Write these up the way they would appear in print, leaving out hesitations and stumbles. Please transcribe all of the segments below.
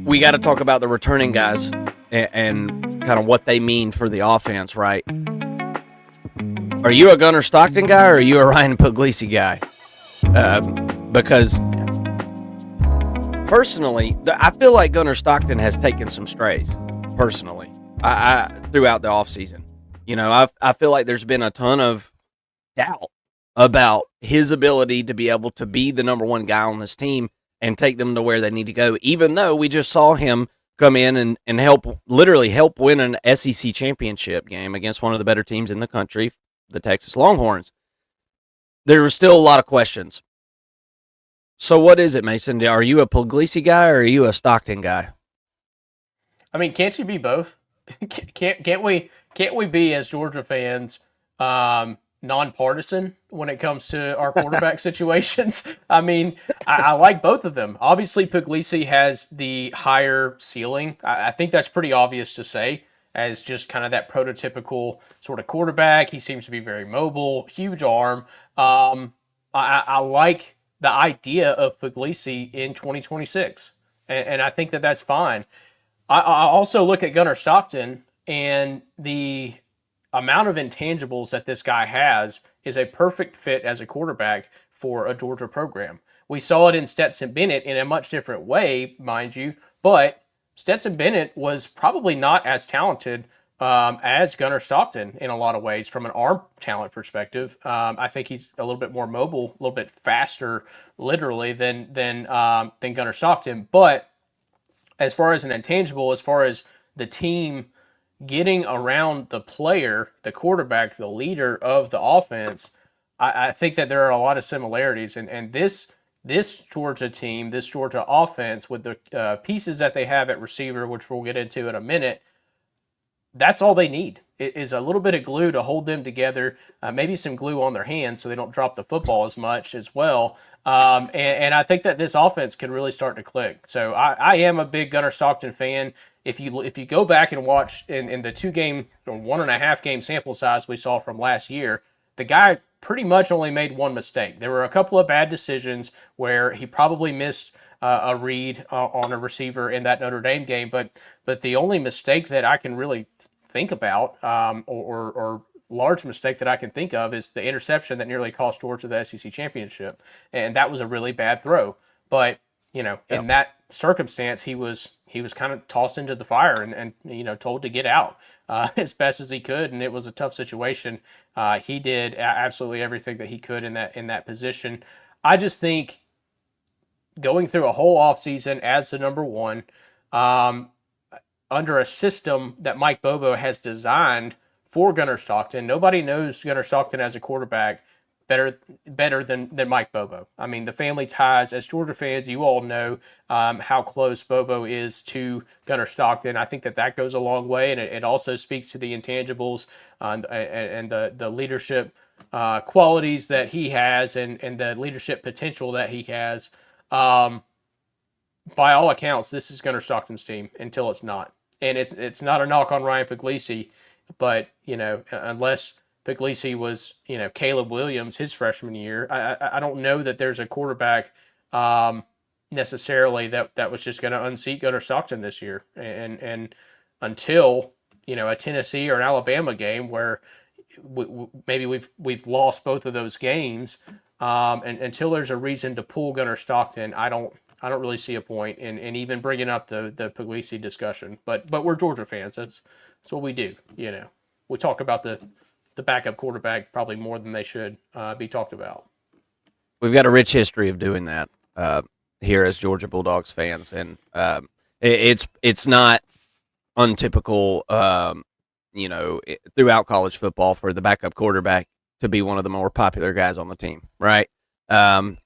we got to talk about the returning guys and kind of what they mean for the offense, right? Are you a Gunnar Stockton guy or are you a Ryan Puglisi guy? Because personally, I feel like Gunnar Stockton has taken some strays. Personally, I throughout the offseason. I feel like there's been a ton of doubt about his ability to be able to be the number one guy on this team and take them to where they need to go, even though we just saw him come in and literally help win an SEC championship game against one of the better teams in the country, the Texas Longhorns. There were still a lot of questions. So what is it, Mason? Are you a Puglisi guy or are you a Stockton guy? I mean, can't you be both? Can't we be, as Georgia fans, nonpartisan when it comes to our quarterback situations? I mean, I like both of them. Obviously, Puglisi has the higher ceiling. I think that's pretty obvious to say, as just kind of that prototypical sort of quarterback. He seems to be very mobile, huge arm. I like the idea of Puglisi in 2026, and I think that that's fine. I also look at Gunnar Stockton, and the amount of intangibles that this guy has is a perfect fit as a quarterback for a Georgia program. We saw it in Stetson Bennett in a much different way, mind you, but Stetson Bennett was probably not as talented as Gunnar Stockton in a lot of ways from an arm talent perspective. I think he's a little bit more mobile, a little bit faster, literally, than Gunnar Stockton. But as far as an intangible, as far as the team getting around the player, the quarterback, the leader of the offense, I think that there are a lot of similarities. And this Georgia team, this Georgia offense, with the pieces that they have at receiver, which we'll get into in a minute, that's all they need. It is a little bit of glue to hold them together, maybe some glue on their hands so they don't drop the football as much as well. And I think that this offense can really start to click. So I am a big Gunnar Stockton fan. If you go back and watch in the 2-game or 1.5 game sample size we saw from last year, the guy pretty much only made one mistake. There were a couple of bad decisions where he probably missed a read on a receiver in that Notre Dame game, but the only mistake that I can really think about, or large mistake that I can think of, is the interception that nearly cost Georgia the SEC championship, and that was a really bad throw. But in that circumstance, he was kind of tossed into the fire and told to get out as best as he could, and it was a tough situation. He did absolutely everything that he could in that position. I just think going through a whole offseason as the number one, under a system that Mike Bobo has designed for Gunnar Stockton. Nobody knows Gunnar Stockton as a quarterback better than Mike Bobo. I mean, the family ties, as Georgia fans, you all know how close Bobo is to Gunnar Stockton. I think that goes a long way, and it also speaks to the intangibles and the leadership qualities that he has, and the leadership potential that he has. By all accounts, this is Gunnar Stockton's team until it's not. And it's not a knock on Ryan Puglisi, but unless Puglisi was Caleb Williams his freshman year, I don't know that there's a quarterback necessarily that was just going to unseat Gunnar Stockton this year. And until a Tennessee or an Alabama game where maybe we've lost both of those games, and until there's a reason to pull Gunnar Stockton, I don't really see a point in even bringing up the Puglisi discussion. But we're Georgia fans. That's what we do. We talk about the backup quarterback probably more than they should be talked about. We've got a rich history of doing that here as Georgia Bulldogs fans, and it's not untypical, throughout college football for the backup quarterback to be one of the more popular guys on the team, right? And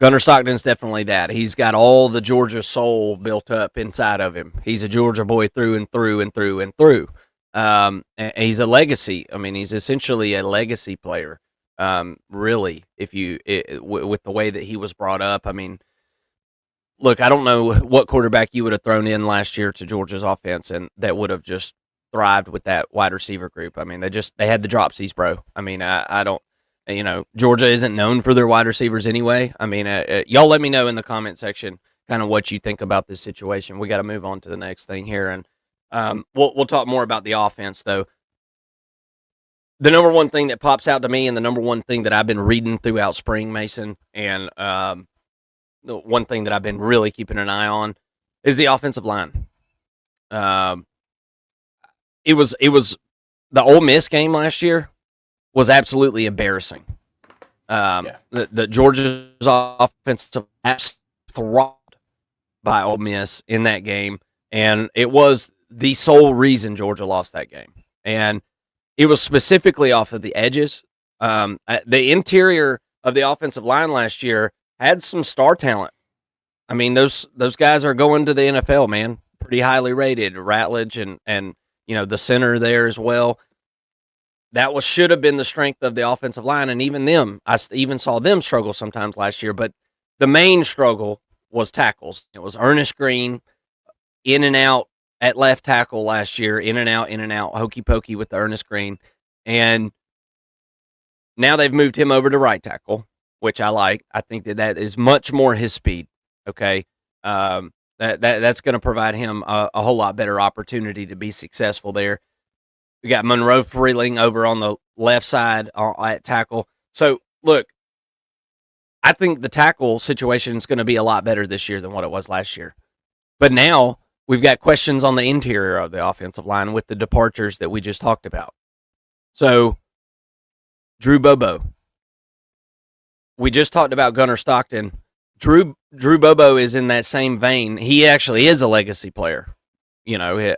Gunnar Stockton's definitely that. He's got all the Georgia soul built up inside of him. He's a Georgia boy through and through and through and through. And he's a legacy. I mean, he's essentially a legacy player. Really, with the way that he was brought up. I mean, look, I don't know what quarterback you would have thrown in last year to Georgia's offense and that would have just thrived with that wide receiver group. I mean, they had the dropsies, bro. I mean, I don't. Georgia isn't known for their wide receivers anyway. I mean, y'all let me know in the comment section kind of what you think about this situation. We got to move on to the next thing here, and we'll talk more about the offense though. The number one thing that pops out to me, and the number one thing that I've been reading throughout spring, Mason, and the one thing that I've been really keeping an eye on is the offensive line. Um, it was the Ole Miss game last year was absolutely embarrassing. Yeah. The Georgia's offensive throbbed by Ole Miss in that game, and it was the sole reason Georgia lost that game. And it was specifically off of the edges. The interior of the offensive line last year had some star talent. I mean, those guys are going to the NFL, man. Pretty highly rated. Ratledge and the center there as well. That should have been the strength of the offensive line, and even them, I even saw them struggle sometimes last year. But the main struggle was tackles. It was Ernest Green in and out at left tackle last year, in and out, hokey pokey with the Ernest Green, and now they've moved him over to right tackle, which I like. I think that is much more his speed. Okay, that's going to provide him a whole lot better opportunity to be successful there. We got Monroe Freeling over on the left side at tackle. So, look, I think the tackle situation is going to be a lot better this year than what it was last year. But now we've got questions on the interior of the offensive line with the departures that we just talked about. So, Drew Bobo. We just talked about Gunnar Stockton. Drew Bobo is in that same vein. He actually is a legacy player.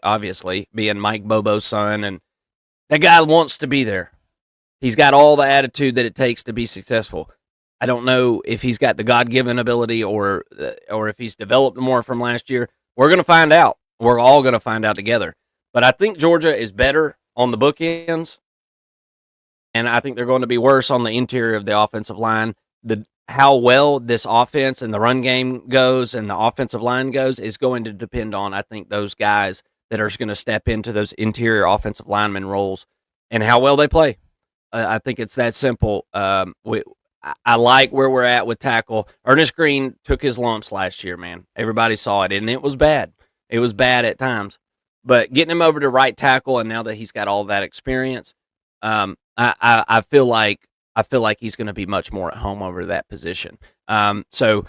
Obviously, being Mike Bobo's son, and that guy wants to be there. He's got all the attitude that it takes to be successful. I don't know if he's got the God-given ability or if he's developed more from last year. We're going to find out. We're all going to find out together. But I think Georgia is better on the bookends, and I think they're going to be worse on the interior of the offensive line. How well this offense and the run game goes and the offensive line goes is going to depend on, I think, those guys that are going to step into those interior offensive lineman roles and how well they play. I think it's that simple. I like where we're at with tackle. Ernest Green took his lumps last year, man. Everybody saw it, and it was bad. It was bad at times. But getting him over to right tackle, and now that he's got all that experience, I feel like he's going to be much more at home over that position. So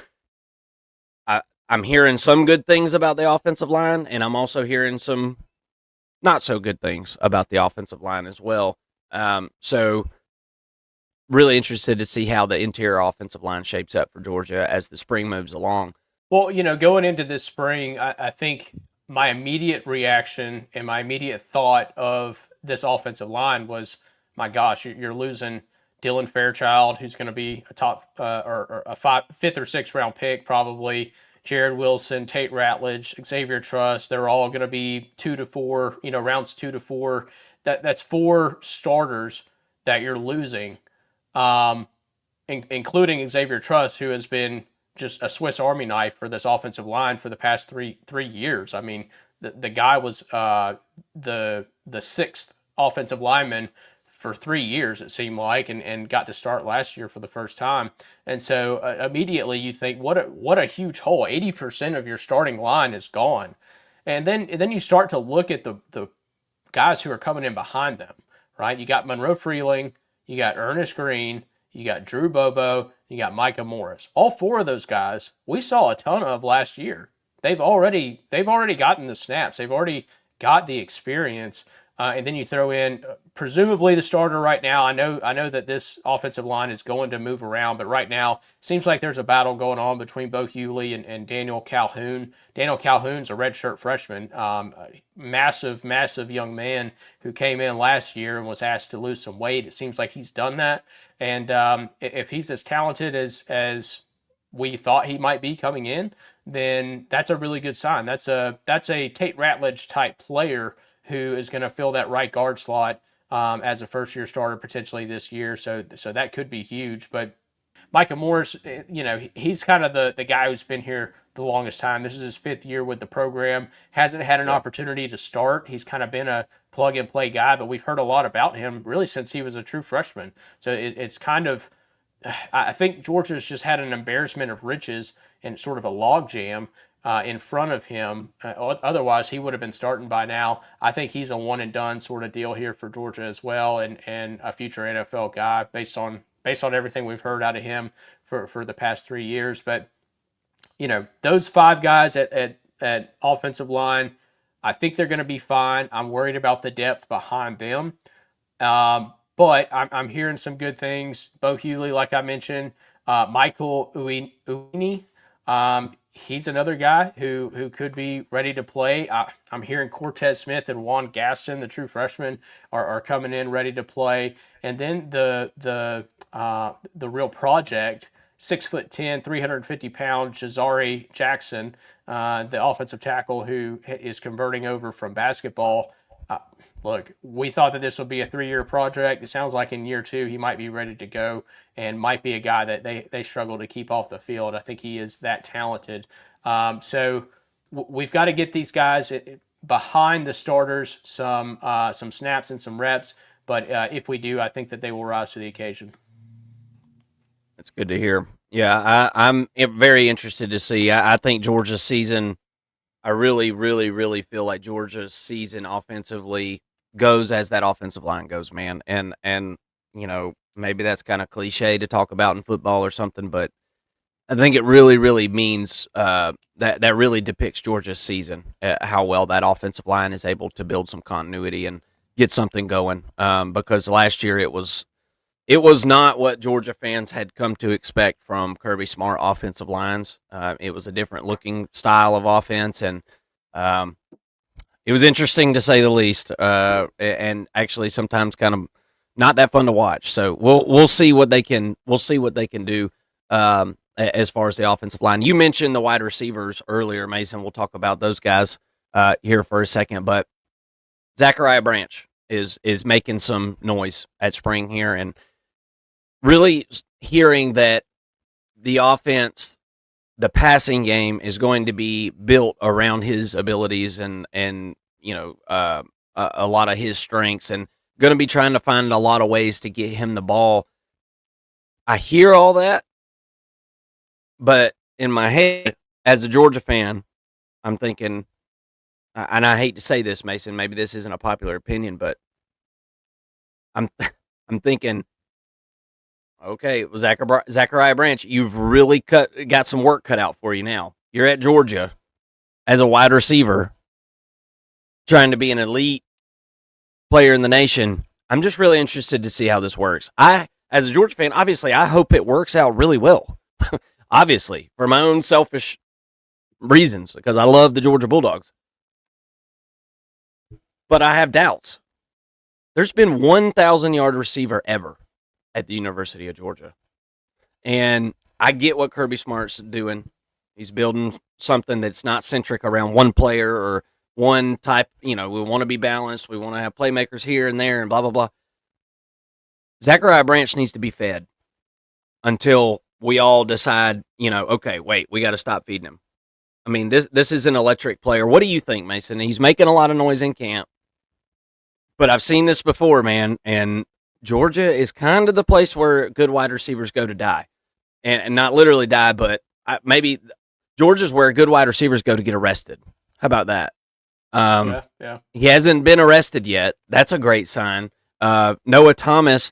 I'm hearing some good things about the offensive line, and I'm also hearing some not so good things about the offensive line as well. So really interested to see how the interior offensive line shapes up for Georgia as the spring moves along. Well, going into this spring, I think my immediate reaction and my immediate thought of this offensive line was, my gosh, you're losing Dylan Fairchild, who's going to be a top or a fifth or sixth round pick probably. Jared Wilson, Tate Ratledge, Xavier Truss, they're all going to be 2 to 4, rounds 2 to 4. That's 4 starters that you're losing, um, including Xavier Truss, who has been just a Swiss Army knife for this offensive line for the past three years. I mean, the guy was the sixth offensive lineman for 3 years, it seemed like, and got to start last year for the first time. And so immediately you think, what a huge hole. 80% of your starting line is gone. And then you start to look at the guys who are coming in behind them, right? You got Monroe Freeling, you got Ernest Green, you got Drew Bobo, you got Micah Morris. All 4 of those guys we saw a ton of last year. They've already gotten the snaps. They've already got the experience. And then you throw in presumably the starter right now. I know that this offensive line is going to move around, but right now seems like there's a battle going on between Bo Hughley and Daniel Calhoun. Daniel Calhoun's a redshirt freshman, massive young man who came in last year and was asked to lose some weight. It seems like he's done that, and if he's as talented as we thought he might be coming in, then that's a really good sign. That's a Tate Ratledge type player who is going to fill that right guard slot as a first-year starter potentially this year. So that could be huge. But Micah Morris, he's kind of the guy who's been here the longest time. This is his 5th year with the program. Hasn't had an opportunity to start. He's kind of been a plug-and-play guy, but we've heard a lot about him really since he was a true freshman. So it's kind of, I think Georgia's just had an embarrassment of riches in sort of a log jam in front of him. Otherwise, he would have been starting by now. I think he's a one and done sort of deal here for Georgia as well, and a future NFL guy based on everything we've heard out of him for the past 3 years. But those five guys at offensive line, I think they're going to be fine. I'm worried about the depth behind them. But I'm hearing some good things. Bo Hughley, like I mentioned, Michael Uini, he's another guy who could be ready to play. I'm hearing Cortez Smith and Juan Gaston, the true freshmen, are coming in ready to play. And then the real project, 6'10", 350-pound Jazari Jackson, the offensive tackle who is converting over from basketball. Look, we thought that this would be a 3-year project. It sounds like in year 2 he might be ready to go and might be a guy that they struggle to keep off the field. I think he is that talented. So we've got to get these guys behind the starters some snaps and some reps. But if we do, I think that they will rise to the occasion. That's good to hear. Yeah, I'm very interested to see. I think Georgia's season. I really, really, really feel like Georgia's season offensively goes as that offensive line goes, man. And maybe that's kind of cliche to talk about in football or something, but I think it really, really means that really depicts Georgia's season, how well that offensive line is able to build some continuity and get something going. Because last year it was not what Georgia fans had come to expect from Kirby Smart offensive lines. It was a different looking style of offense, and it was interesting to say the least, and actually sometimes kind of not that fun to watch. So we'll see what they can do as far as the offensive line. You mentioned the wide receivers earlier, Mason. We'll talk about those guys here for a second, but Zachariah Branch is making some noise at spring here, and really hearing that the offense, the passing game is going to be built around his abilities and a lot of his strengths, and going to be trying to find a lot of ways to get him the ball. I hear all that, but in my head, as a Georgia fan, I'm thinking, and I hate to say this, Mason, maybe this isn't a popular opinion, but I'm thinking, okay, Zachariah Branch, you've really got some work cut out for you now. You're at Georgia as a wide receiver, trying to be an elite player in the nation. I'm just really interested to see how this works. As a Georgia fan, obviously, I hope it works out really well. Obviously, for my own selfish reasons, because I love the Georgia Bulldogs. But I have doubts. There's been 1,000-yard receiver ever at the University of Georgia. And I get what Kirby Smart's doing. He's building something that's not centric around one player or one type. We want to be balanced. We want to have playmakers here and there and blah, blah, blah. Zachariah Branch needs to be fed until we all decide, okay, wait, we got to stop feeding him. I mean, this is an electric player. What do you think, Mason? He's making a lot of noise in camp. But I've seen this before, man, and Georgia is kind of the place where good wide receivers go to die. And not literally die, but maybe Georgia's where good wide receivers go to get arrested. How about that? Yeah. He hasn't been arrested yet. That's a great sign. Noah Thomas,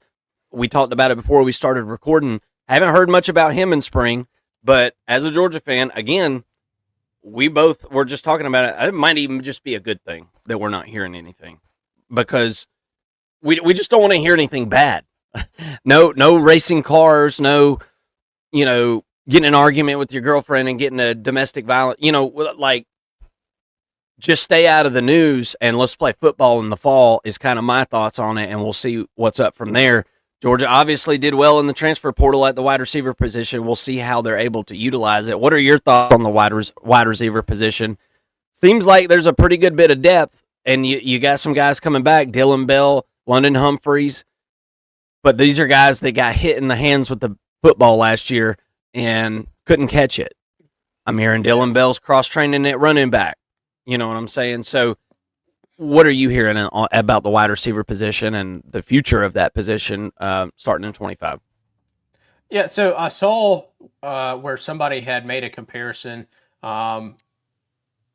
we talked about it before we started recording. Haven't heard much about him in spring, but as a Georgia fan, again, we both were just talking about it. It might even just be a good thing that we're not hearing anything, because we just don't want to hear anything bad. No racing cars, no, getting an argument with your girlfriend and getting a domestic violence, just stay out of the news and let's play football in the fall is kind of my thoughts on it, and we'll see what's up from there. Georgia obviously did well in the transfer portal at the wide receiver position. We'll see how they're able to utilize it. What are your thoughts on the wide receiver position? Seems like there's a pretty good bit of depth, and you got some guys coming back, Dylan Bell, London Humphreys, but these are guys that got hit in the hands with the football last year and couldn't catch it. I'm hearing Dylan Bell's cross-training at running back. You know what I'm saying? So what are you hearing about the wide receiver position and the future of that position starting in 25? Yeah, so I saw where somebody had made a comparison um,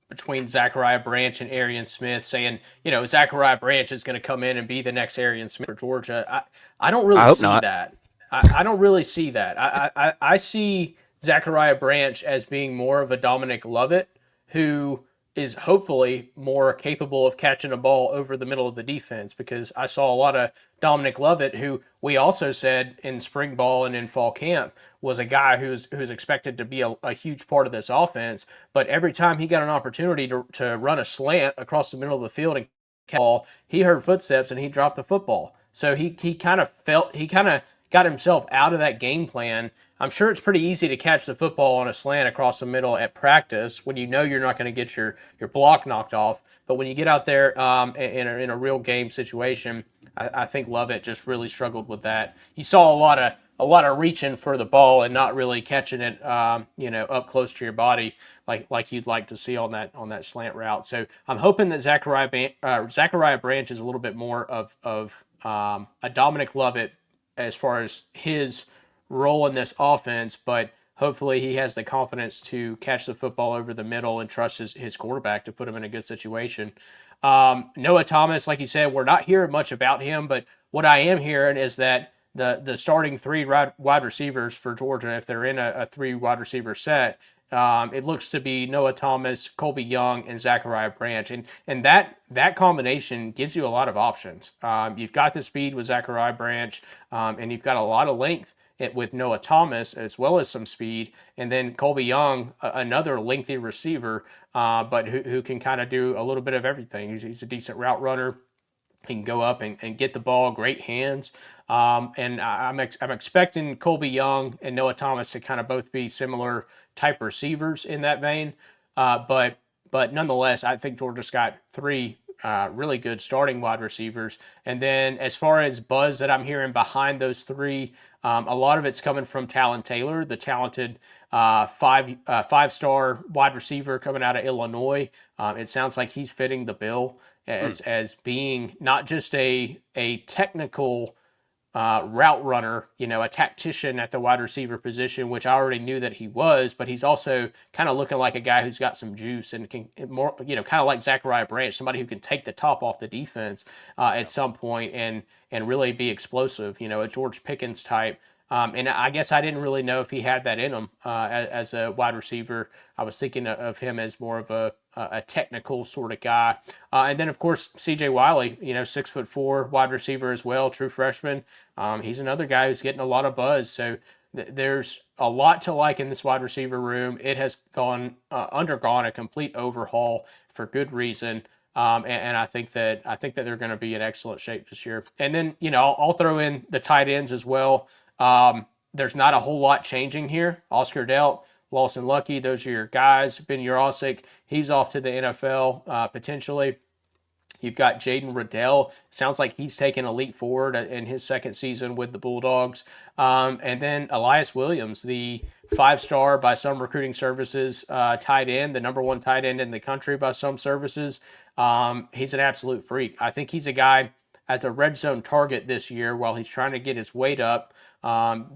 between Zachariah Branch and Arian Smith, saying, Zachariah Branch is going to come in and be the next Arian Smith for Georgia. I don't I really hope see not. that. I don't really see that. I see Zachariah Branch as being more of a Dominic Lovett, who is hopefully more capable of catching a ball over the middle of the defense, because I saw a lot of Dominic Lovett, who we also said in spring ball and in fall camp was a guy who's expected to be a huge part of this offense. But every time he got an opportunity to run a slant across the middle of the field and catch the ball, he heard footsteps and he dropped the football. So he kind of got himself out of that game plan. I'm sure it's pretty easy to catch the football on a slant across the middle at practice when you know you're not going to get your block knocked off. But when you get out there in a real game situation, I think Lovett just really struggled with that. You saw a lot of reaching for the ball and not really catching it, up close to your body like you'd like to see on that slant route. So I'm hoping that Zachariah Branch is a little bit more of a Dominic Lovett as far as his role in this offense, but hopefully he has the confidence to catch the football over the middle and trust his quarterback to put him in a good situation. Noah Thomas, like you said, we're not hearing much about him, but what I am hearing is that the starting three wide receivers for Georgia, if they're in a three wide receiver set, it looks to be Noah Thomas, Colby Young, and Zachariah Branch, and that combination gives you a lot of options. You've got the speed with Zachariah Branch, and you've got a lot of length with Noah Thomas, as well as some speed, and then Colby Young, another lengthy receiver, but who can kind of do a little bit of everything. He's a decent route runner. He can go up and get the ball, great hands. And I'm expecting Colby Young and Noah Thomas to kind of both be similar type receivers in that vein. But nonetheless, I think Georgia's got three really good starting wide receivers. And then as far as buzz that I'm hearing behind those three, a lot of it's coming from Talon Taylor, the talented five-star wide receiver coming out of Illinois. It sounds like he's fitting the bill as being not just a technical route runner, a tactician at the wide receiver position, which I already knew that he was, but he's also kind of looking like a guy who's got some juice and can more, kind of like Zachariah Branch, somebody who can take the top off the defense at some point and really be explosive, a George Pickens type. And I guess I didn't really know if he had that in him as a wide receiver. I was thinking of him as more of a technical sort of guy. And then, of course, C.J. Wiley, 6'4" wide receiver as well, true freshman. He's another guy who's getting a lot of buzz. So there's a lot to like in this wide receiver room. It has undergone a complete overhaul for good reason. And I think that they're going to be in excellent shape this year. And then, I'll throw in the tight ends as well. There's not a whole lot changing here. Oscar Delp, Lawson Lucky, those are your guys. Ben Urosic, he's off to the NFL potentially. You've got Jaden Riddell. Sounds like he's taken a leap forward in his second season with the Bulldogs. And then Elias Williams, the five-star by some recruiting services tight end, the number one tight end in the country by some services. He's an absolute freak. I think he's a guy as a red zone target this year while he's trying to get his weight up,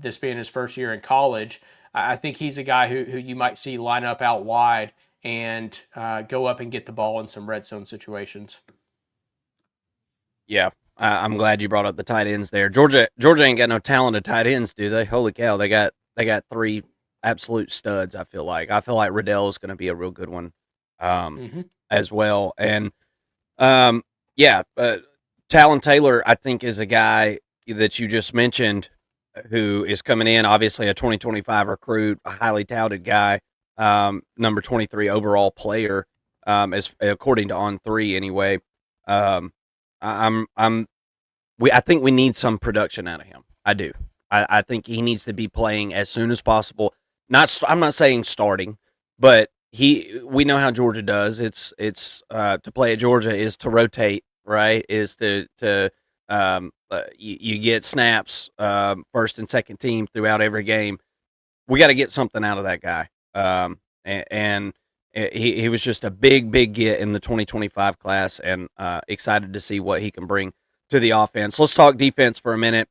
this being his first year in college. I think he's a guy who you might see line up out wide and go up and get the ball in some red zone situations. Yeah, I'm glad you brought up the tight ends there. Georgia ain't got no talented tight ends, do they? Holy cow, they got three absolute studs. I feel like Riddell is going to be a real good one, um, Mm-hmm. as well. And yeah, Talon Taylor, I think, is a guy that you just mentioned who is coming in. Obviously, a 2025 recruit, a highly touted guy, number 23 overall player, as according to On Three anyway. Um, I'm I think we need some production out of him. I do. I think he needs to be playing as soon as possible. I'm not saying starting, but we know how Georgia does. It's to play at Georgia is to rotate, right? Is you get snaps, first and second team throughout every game. We got to get something out of that guy. And he was just a big get in the 2025 class, and excited to see what he can bring to the offense. Let's talk defense for a minute.